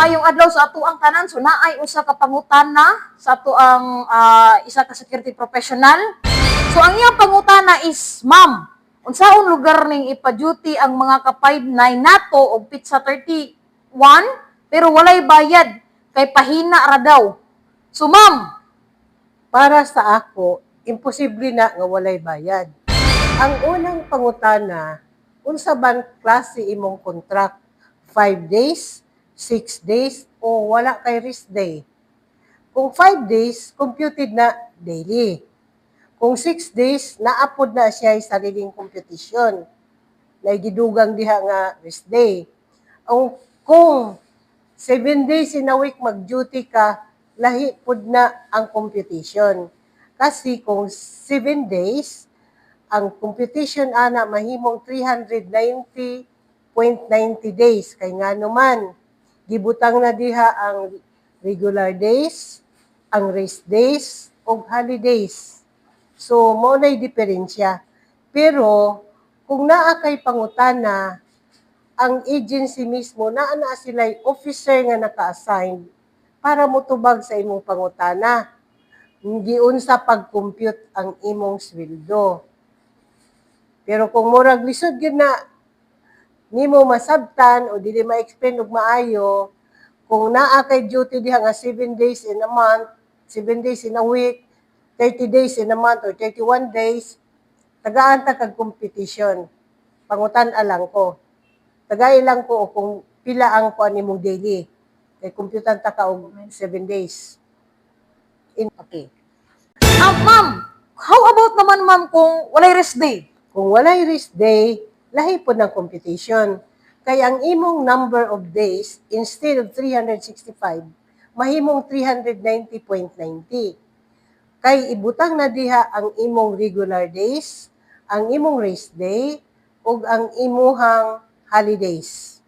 maayong adlaw sa ato ang tanan. So naay usa ka pangutana sa ato ang isa ka security professional. So ang iyang pangutana is, ma'am, unsaon lugar ning ipa-duty ang mga ka-59 nato og Pizza 31 pero walay bayad kay pahina ra daw. So ma'am, Para sa ako, imposible na nga walay bayad. Ang unang pangutana, unsa bang klase imong contract? 5 days, 6 days, o wala kay rest day? Kung 5 days, computed na daily. Kung 6 days, naapod na siya ay sariling computation. Naigidugang diha nga rest day. Kung 7 days in a week mag-duty ka, lahi pud na ang computation. Kasi kung 7 days, ang computation ana mahimong 390.90 days. Kay nga naman, gibutang na diha ang regular days, ang rest days, o holidays. So, mo na'y diferensya. Pero, kung naa kay pangutana, ang agency mismo, naa na sila'y officer nga naka-assign para motubag sa imong pangutana. Giun sa pag-compute ang imong sweldo. Pero kung murag lisod gyud na nimo masabtan o dili ma-explain og maayo, kung naa kay duty diha nga 7 days in a month, 7 days in a week, 30 days in a month or 31 days, tagaan ta kag competition. Pangutan-a lang ko. Tagay lang ko kung pila ang kuan nimong daily. Kay computan ta ka og 7 days. Okay. ma'am, how about naman ma'am kung walay rest day? Kung walay rest day, lahi po ng computation. Kaya ang imong number of days, instead of 365, mahimong 390.90. Kay ibutang na diha ang imong regular days, ang imong rest day, ug ang imuhang holidays.